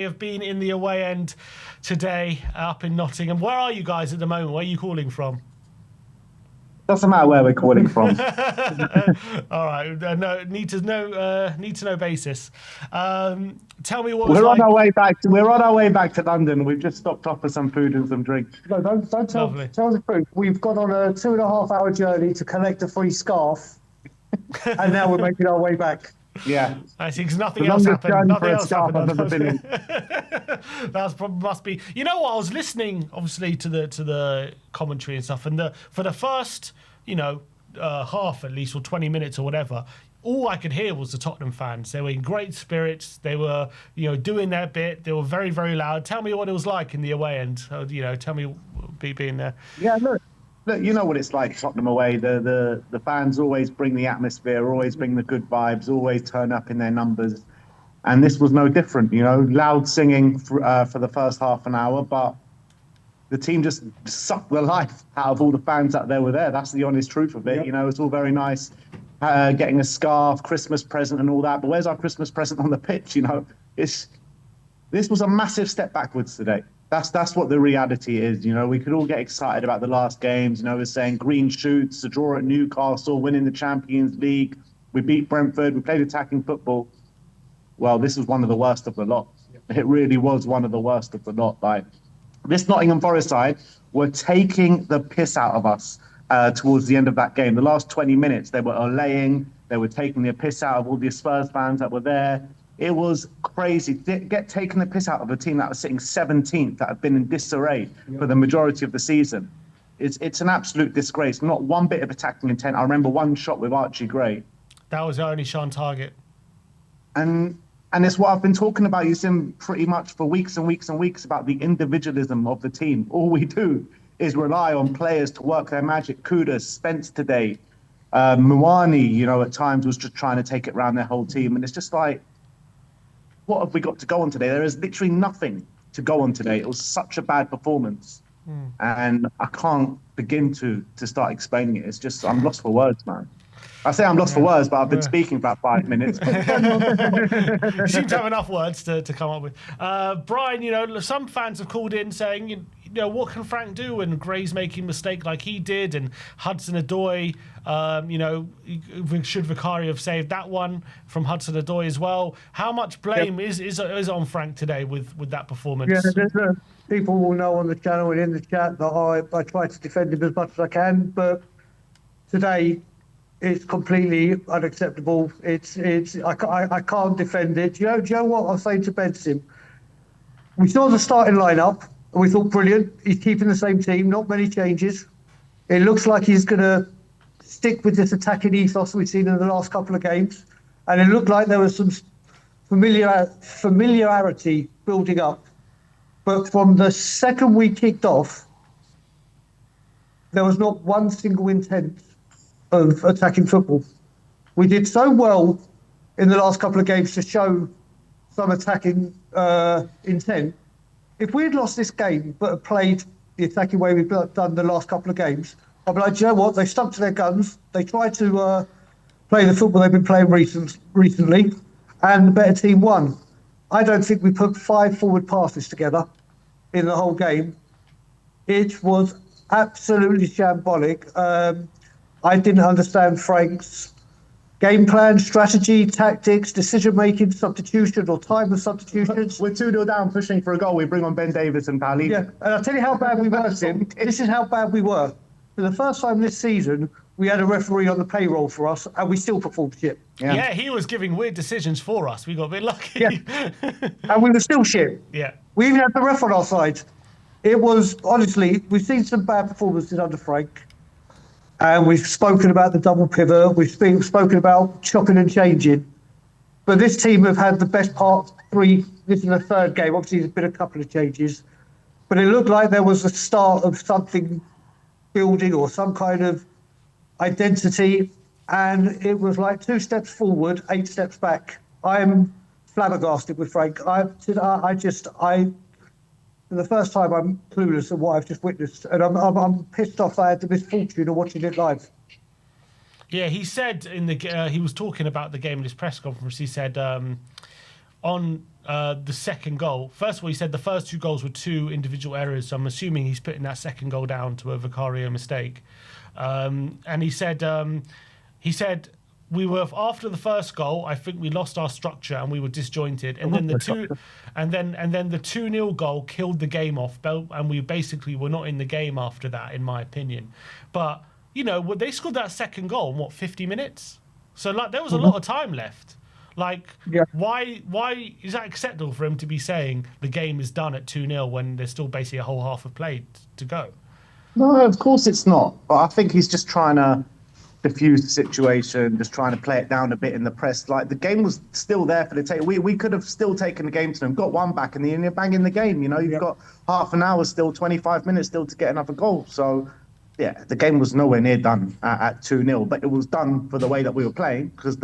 have been in the away end today up in Nottingham. Where are you guys at the moment? Where are you calling from? Doesn't matter where we're calling from. All right, no need to know basis. Tell me what We're on like. our way back. We're on our way back to London. We've just stopped off for some food and some drinks. No, don't tell the truth. We've gone on a 2.5-hour journey to collect a free scarf, and now we're making our way back. Yeah, I see, because nothing the else longest happened. journey Nothing for a else scarf happened. I've ever been in. That's probably must be. You know what? I was listening, obviously, to the commentary and stuff, and for the first, half at least, or 20 minutes or whatever, all I could hear was the Tottenham fans. They were in great spirits. They were, doing their bit. They were very, very loud. Tell me what it was like in the away end. Tell me being there. Yeah, look, you know what it's like, Tottenham away. The fans always bring the atmosphere, always bring the good vibes, always turn up in their numbers. And this was no different, loud singing for the first half an hour, but the team just sucked the life out of all the fans that were there. That's the honest truth of it. Yep. It's all very nice, getting a scarf, Christmas present and all that. But where's our Christmas present on the pitch? This was a massive step backwards today. That's what the reality is. We could all get excited about the last games. We're saying green shoots, a draw at Newcastle, winning the Champions League. We beat Brentford. We played attacking football. Well, this was one of the worst of the lot. It really was one of the worst of the lot. Like, this Nottingham Forest side were taking the piss out of us towards the end of that game. The last 20 minutes, they were allaying. They were taking the piss out of all the Spurs fans that were there. It was crazy. Get taken the piss out of a team that was sitting 17th, that had been in disarray for the majority of the season. It's an absolute disgrace. Not one bit of attacking intent. I remember one shot with Archie Gray. That was our only shot on target. And it's what I've been talking about, Yusim, pretty much for weeks and weeks and weeks, about the individualism of the team. All we do is rely on players to work their magic. Kudus, Spence today, Muani, at times was just trying to take it around their whole team. And it's just like, what have we got to go on today? There is literally nothing to go on today. It was such a bad performance. And I can't begin to start explaining it. It's just, I'm lost for words, man. I say I'm lost for words, but I've been speaking about 5 minutes. You seem to have enough words to come up with. Brian, some fans have called in saying, what can Frank do when Gray's making a mistake like he did, and Hudson-Odoi, should Vicario have saved that one from Hudson-Odoi as well? How much blame is on Frank today with that performance? Yeah, people will know on the channel and in the chat that I try to defend him as much as I can, but today it's completely unacceptable. I can't defend it. Do you know what I'll say to Benson? We saw the starting lineup and we thought, brilliant. He's keeping the same team, not many changes. It looks like he's going to stick with this attacking ethos we've seen in the last couple of games. And it looked like there was some familiarity building up. But from the second we kicked off, there was not one single intent of attacking football. We did so well in the last couple of games to show some attacking intent. If we had lost this game but had played the attacking way we've done the last couple of games, I'd be like, do you know what? They stuck to their guns. They tried to play the football they've been playing recently, and the better team won. I don't think we put 5 forward passes together in the whole game. It was absolutely shambolic. I didn't understand Frank's game plan, strategy, tactics, decision-making, substitution or time of substitutions. We're 2-0 down, pushing for a goal. We bring on Ben Davies and Pali. Yeah, and I'll tell you how bad we were, Tim. This is how bad we were. For the first time this season, we had a referee on the payroll for us, and we still performed shit. Yeah, he was giving weird decisions for us. We got a bit lucky. Yeah. And we were still shit. Yeah. We even had the ref on our side. It was, honestly, we've seen some bad performances under Frank. And we've spoken about the double pivot. We've spoken about chopping and changing. But this team have had the best part 3. This is the third game. Obviously, there's been a couple of changes. But it looked like there was a start of something building or some kind of identity. And it was like 2 steps forward, 8 steps back. I'm flabbergasted with Frank. For the first time, I'm clueless of what I've just witnessed, and I'm pissed off I had the misfortune of watching it live. Yeah, he said he was talking about the game in his press conference. He said on the second goal. First of all, he said the first 2 goals were 2 individual errors, so I'm assuming he's putting that second goal down to a Vicario mistake. And he said we were after the first goal. I think we lost our structure and we were disjointed. And then the 2-0 goal killed the game off, and we basically were not in the game after that, in my opinion. But they scored that second goal in 50 minutes. So there was a lot of time left. Why is that acceptable for him to be saying the game is done at 2-0 when there's still basically a whole half of play to go? No, of course it's not. But I think he's just trying to diffuse the situation, just trying to play it down a bit in the press. The game was still there for the take. We could have still taken the game to them, got one back, and then you're banging the game. You've got half an hour still, 25 minutes still to get another goal. So, yeah, the game was nowhere near done at 2-0, but it was done for the way that we were playing, because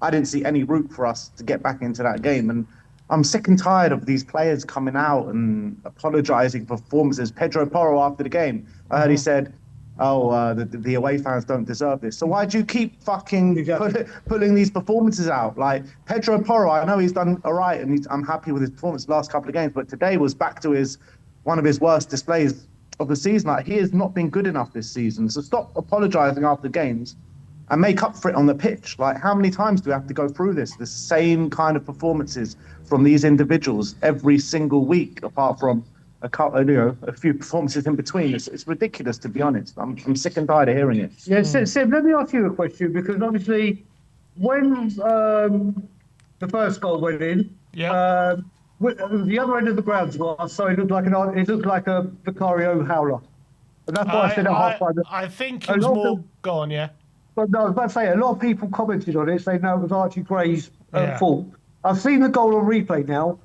I didn't see any route for us to get back into that game. And I'm sick and tired of these players coming out and apologising for performances. Pedro Porro, after the game, I heard he said, the away fans don't deserve this. So why do you keep fucking pulling these performances out? Pedro Porro, I know he's done all right, and I'm happy with his performance the last couple of games, but today was back to one of his worst displays of the season. He has not been good enough this season. So stop apologising after games and make up for it on the pitch. How many times do we have to go through this? The same kind of performances from these individuals every single week, apart from a few performances in between. It's ridiculous, to be honest. I'm sick and tired of hearing it. Yeah, Sim, let me ask you a question, because obviously when the first goal went in, the other end of the ground's was, so it looked like a Vicario howler. And that's why I said at half-time. I think it was more gone, yeah. But no, I was about to say, a lot of people commented on it, saying no, it was Archie Gray's fault. I've seen the goal on replay now.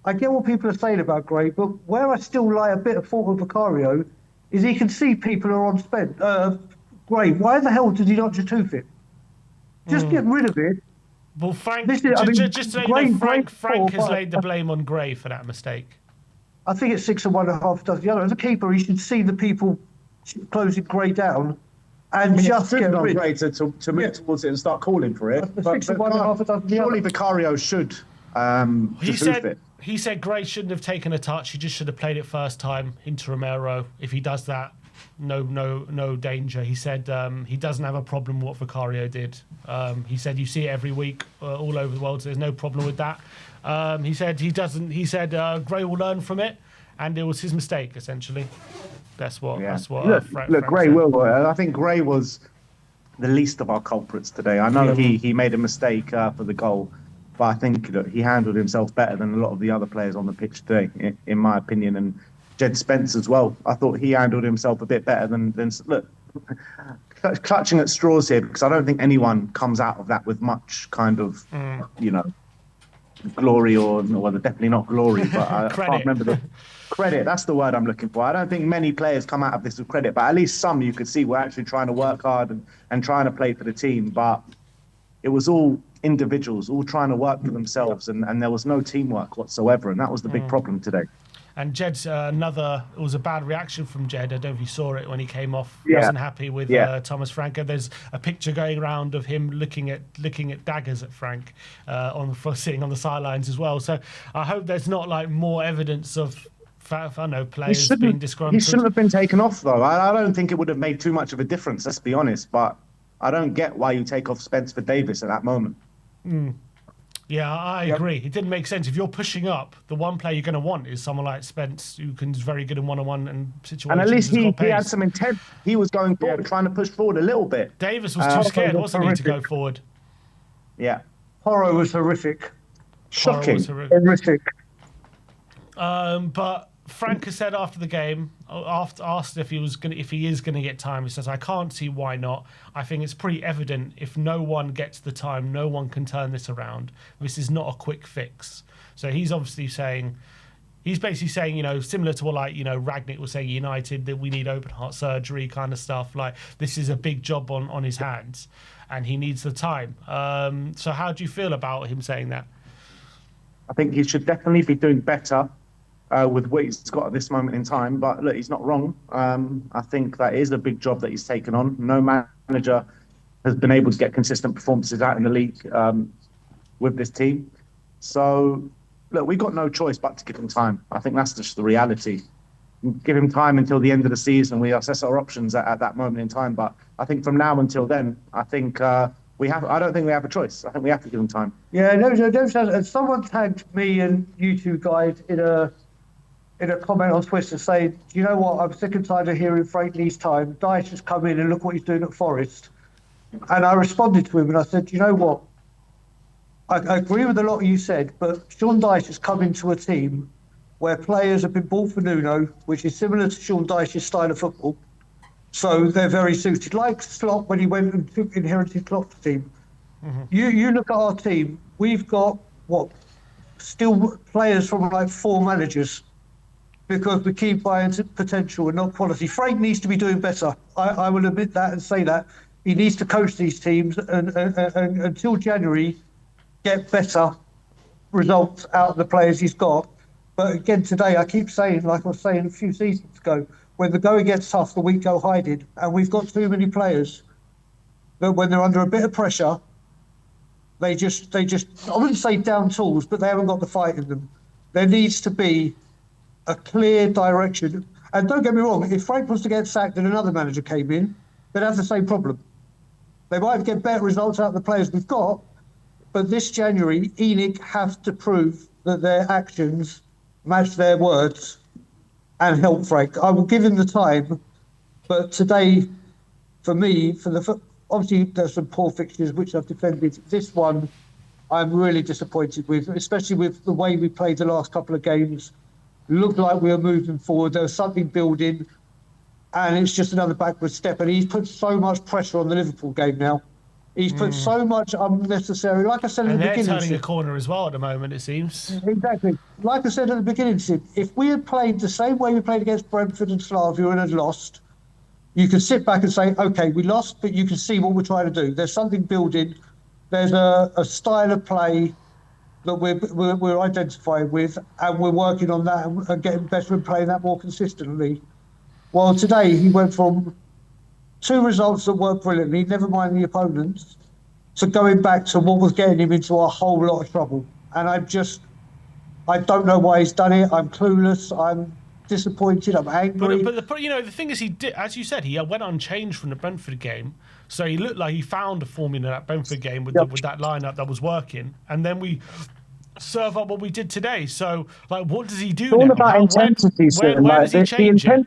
I get what people are saying about Gray, but where I still lay a bit of fault with Vicario is he can see people are on spent. Gray, why the hell did he not just tooth it? Just get rid of it. Well, Frank, just so you know, Frank has laid the blame on Gray for that mistake. I think it's 6 and 1.5 does the other. As a keeper, he should see the people closing Gray down and just get rid. Gray to move towards it and start calling for it. But 6 and 1.5 does the surely other. Vicario should He said Gray shouldn't have taken a touch. He just should have played it first time into Romero. If he does that, no danger. He said he doesn't have a problem with what Vicario did. He said you see it every week all over the world, so there's no problem with that. He said he doesn't. He said Gray will learn from it, and it was his mistake essentially. That's what. Look, Gray will. I think Gray was the least of our culprits today. I know he made a mistake for the goal, but I think he handled himself better than a lot of the other players on the pitch today, in my opinion. And Jed Spence as well. I thought he handled himself a bit better than look, clutching at straws here, because I don't think anyone comes out of that with much kind of, glory or definitely not glory, but I can't remember the credit. That's the word I'm looking for. I don't think many players come out of this with credit, but at least some you could see were actually trying to work hard and trying to play for the team. But it was all individuals, all trying to work for themselves, and there was no teamwork whatsoever, and that was the big problem today. And Jed's it was a bad reaction from Jed. I don't know if you saw it when he came off. Yeah. Wasn't happy with Thomas Franco. There's a picture going around of him looking at daggers at Frank sitting on the sidelines as well. So I hope there's not more evidence of players being disgruntled. He shouldn't have been taken off though. I don't think it would have made too much of a difference. Let's be honest. But I don't get why you take off Spence for Davis at that moment. Yeah, I agree. It didn't make sense. If you're pushing up, the one player you're going to want is someone like Spence, who's very good in one-on-one and situations. And at least he had some intent. He was going forward, trying to push forward a little bit. Davis was too scared, wasn't he, to go forward? Yeah. Horror was horrific. Shocking. Horrific. But Frank has said after the game, asked if he is going to get time, he says, I can't see why not. I think it's pretty evident if no one gets the time, no one can turn this around. This is not a quick fix. So he's basically saying, similar to what Ragnick was saying, United, that we need open heart surgery kind of stuff. This is a big job on his hands, and he needs the time. So how do you feel about him saying that? I think he should definitely be doing better with what he's got at this moment in time. But look, he's not wrong. I think that is a big job that he's taken on. No manager has been able to get consistent performances out in the league with this team. So, look, we got no choice but to give him time. I think that's just the reality. Give him time until the end of the season. We assess our options at that moment in time. But I think from now until then, I think we have. I don't think we have a choice. I think we have to give him time. Yeah, no. Someone tagged me and you two guys in a comment on Twitter saying, "Do you know what? I'm sick and tired of hearing Frank needs time. Dyche has come in and look what he's doing at Forest." And I responded to him and I said, "Do you know what? I agree with a lot you said, but Sean Dyche has come into a team where players have been bought for Nuno, which is similar to Sean Dyche's style of football. So they're very suited. Like Slot when he went and inherited Klopp's team. You look at our team, we've got still players from like 4 managers because we keep buying potential and not quality. Frank needs to be doing better. I will admit that and say that. He needs to coach these teams and until January, get better results out of the players he's got. But again, today, I keep saying, like I was saying a few seasons ago, when the going gets tough, the weak go hiding. And we've got too many players that when they're under a bit of pressure, they just, I wouldn't say down tools, but they haven't got the fight in them. There needs to be a clear direction. And don't get me wrong, if Frank was to get sacked and another manager came in, they'd have the same problem. They might get better results out of the players we've got, but this January, ENIC have to prove that their actions match their words and help Frank. I will give him the time, but today, for me, obviously there's some poor fixtures which I've defended. This one, I'm really disappointed with, especially with the way we played the last couple of games. Looked like we were moving forward. There was something building, and it's just another backward step. And he's put so much pressure on the Liverpool game now. He's put so much unnecessary. Like I said at the beginning, they're turning a corner as well at the moment. It seems exactly. Like I said at the beginning, Sid, if we had played the same way we played against Brentford and Slavia and had lost, you could sit back and say, "Okay, we lost," but you can see what we're trying to do. There's something building. There's a style of play that we're identifying with, and we're working on that and getting better and playing that more consistently. Well, today he went from 2 results that worked brilliantly, never mind the opponents, to going back to what was getting him into a whole lot of trouble. And I don't know why he's done it. I'm clueless. I'm disappointed. I'm angry. But the thing is, he did, as you said, he went unchanged from the Brentford game. So he looked like he found a formula in that Brentford game with that lineup that was working, and then we serve up what we did today. So, like, what does he do It's all now? about intensity. Where does he change it?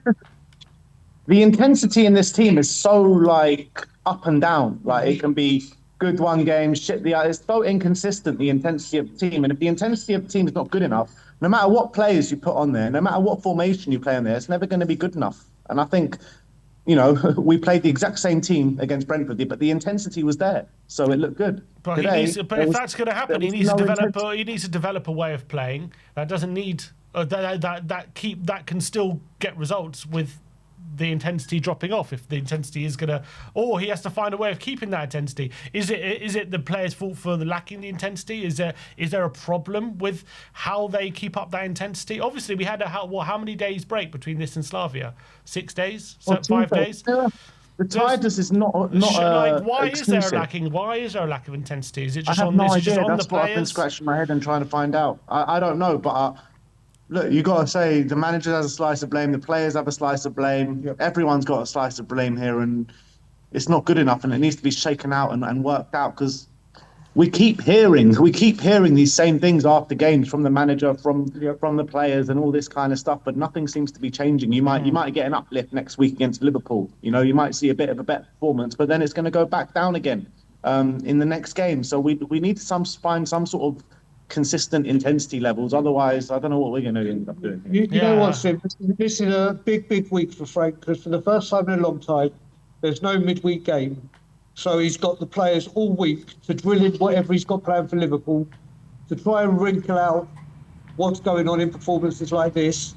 The intensity in this team is so like up and down. Like it can be good one game, shit the other. It's so inconsistent, the intensity of the team. And if the intensity of the team is not good enough, no matter what players you put on there, no matter what formation you play on there, it's never going to be good enough. And I think, we played the exact same team against Brentford, but the intensity was there, so it looked good. But if that's going to happen, he needs to develop a way of playing that doesn't need that can still get results with the intensity dropping off. If the intensity is gonna, or he has to find a way of keeping that intensity. Is it the players' fault for lacking the intensity? Is there a problem with how they keep up that intensity? Obviously, we had how many days break between this and Slavia? 6 days? 5 days? Yeah. The tiredness is not why exclusive. Why is there a lack of intensity? Is it just I have on no this? idea. Just on That's the what players? I've been scratching my head and trying to find out. I don't know, but look, you got to say the manager has a slice of blame, the players have a slice of blame. Yep. Everyone's got a slice of blame here, and it's not good enough, and it needs to be shaken out and worked out, because we keep hearing these same things after games from the manager, from the players, and all this kind of stuff, but nothing seems to be changing. You might get an uplift next week against Liverpool. You might see a bit of a better performance, but then it's going to go back down again in the next game. So we need to find some sort of consistent intensity levels. Otherwise, I don't know what we're going to end up doing. You know what, Sim? This is a big week for Frank, because for the first time in a long time, there's no midweek game. So he's got the players all week to drill in whatever he's got planned for Liverpool, to try and wrinkle out what's going on in performances like this,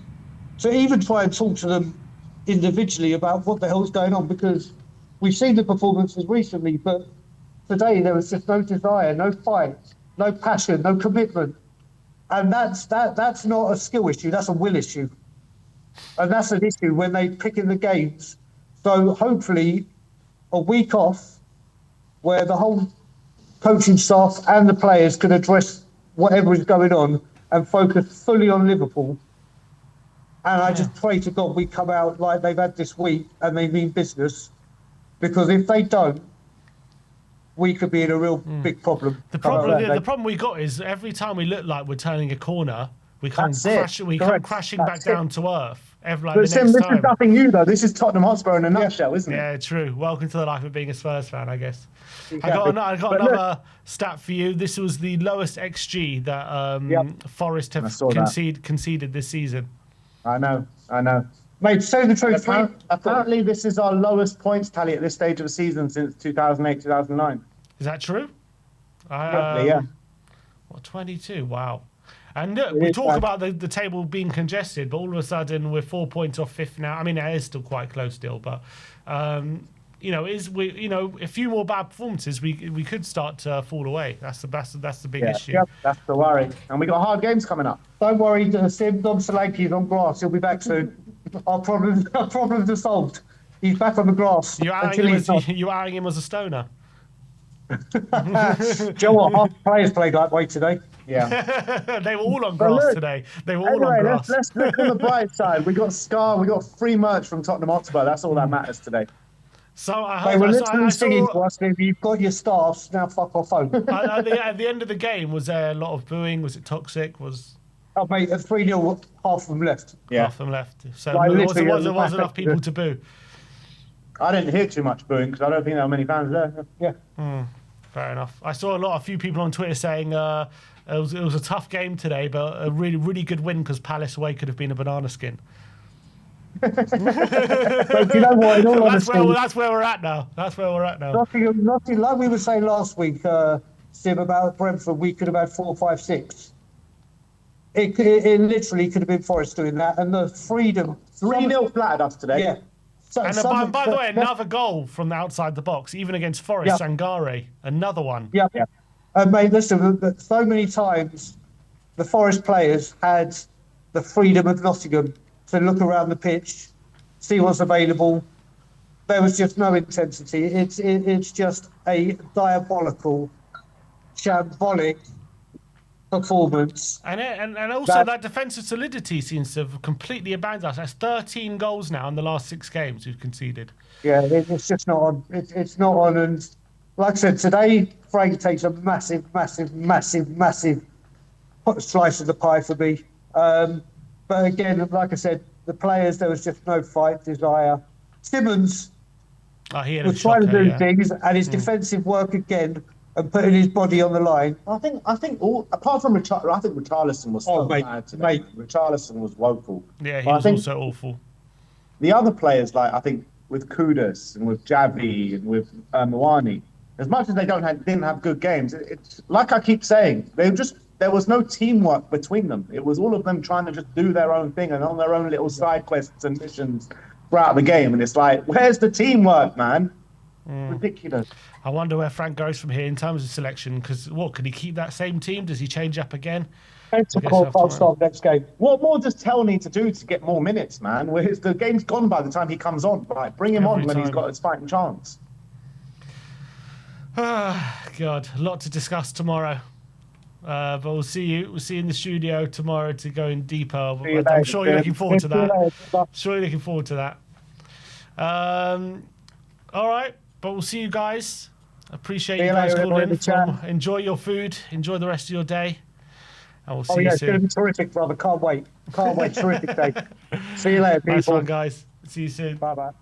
to even try and talk to them individually about what the hell's going on, because we've seen the performances recently, but today there was just no desire, no fight, no passion, no commitment. And that's not a skill issue, that's a will issue. And that's an issue when they pick in the games. So hopefully a week off where the whole coaching staff and the players can address whatever is going on and focus fully on Liverpool. And I just pray to God we come out like they've had this week and they mean business, because if they don't, we could be in a real big problem. The problem we got is every time we look like we're turning a corner, we come crashing back down to earth. This is nothing new though. This is Tottenham Hotspur in a nutshell, isn't it? Yeah, true. Welcome to the life of being a Spurs fan, I guess. Exactly. I got another stat for you. This was the lowest XG that Forest have conceded this season. I know. Mate, say the truth. Apparently, this is our lowest points tally at this stage of the season since 2008, 2009. Is that true? Roughly, yeah. What, 22? Wow. And we talk about the table being congested, but all of a sudden we're 4 points off fifth now. I mean, it is still quite close still, but a few more bad performances, we could start to fall away. That's the big issue. Yep, that's the worry. And we got hard games coming up. Don't worry, Sim Dom Solanke's on grass. He'll be back soon. Our problems are solved. He's back on the grass. You eyeing him as a stoner? Do you know what? Half the players played that way today. Yeah. They were all on grass today. They were all on grass. Let's look on the bright side. We got Scar. We got free merch from Tottenham Hotspur. That's all that matters today. So they were literally singing to us, you've got your staffs, now fuck off home. At the end of the game, was there a lot of booing? Was it toxic? Oh, mate, at 3-0, half of them left. Yeah. Half of them left. So there was enough people to boo. I didn't hear too much booing because I don't think there were many fans there. Yeah. Fair enough. I saw a few people on Twitter saying it was a tough game today, but a really, really good win because Palace away could have been a banana skin. But you know what? In all honesty, that's where we're at now. Nothing like we were saying last week, Sim, about Brentford. We could have had 4, 5, 6. It literally could have been Forest doing that, and the freedom. 3-0 flattered us today. Yeah. So, and by the way, another goal from outside the box, even against Forest, Sangare, another one. Yeah. Mate, listen, so many times the Forest players had the freedom of Nottingham to look around the pitch, see what's available. There was just no intensity. It's just a diabolical, shambolic performance. And also that defensive solidity seems to have completely abandoned us. That's 13 goals now in the last 6 games we've conceded. Yeah, it's just not on. It's not on. And like I said, today, Frank takes a massive slice of the pie for me. But again, like I said, the players, there was just no fight, desire. Simmons was trying to do things, and his defensive work again, and putting his body on the line. I think all apart from Richarlison was so bad today. Richarlison was woeful. Yeah, he was also awful. The other players, like I think with Kudus and with Javi and with Mwani, as much as they didn't have good games, it's like I keep saying, there was no teamwork between them. It was all of them trying to just do their own thing and on their own little side quests and missions throughout the game. And it's like, where's the teamwork, man? Ridiculous. I wonder where Frank goes from here in terms of selection, because can he keep that same team? Does he change up again? I'll start next game. What more does Tell need to do to get more minutes, man? The game's gone by the time he comes on. Like, bring him on when he's got his fighting chance. God, a lot to discuss tomorrow. But we'll see you in the studio tomorrow to go in deeper. I'm sure you're looking forward to that. All right, but we'll see you guys. Appreciate you guys calling in. Enjoy your food. Enjoy the rest of your day. And we'll see you soon. It's going to be terrific, brother. Can't wait. Terrific day. See you later, people. Nice one, guys. See you soon. Bye-bye.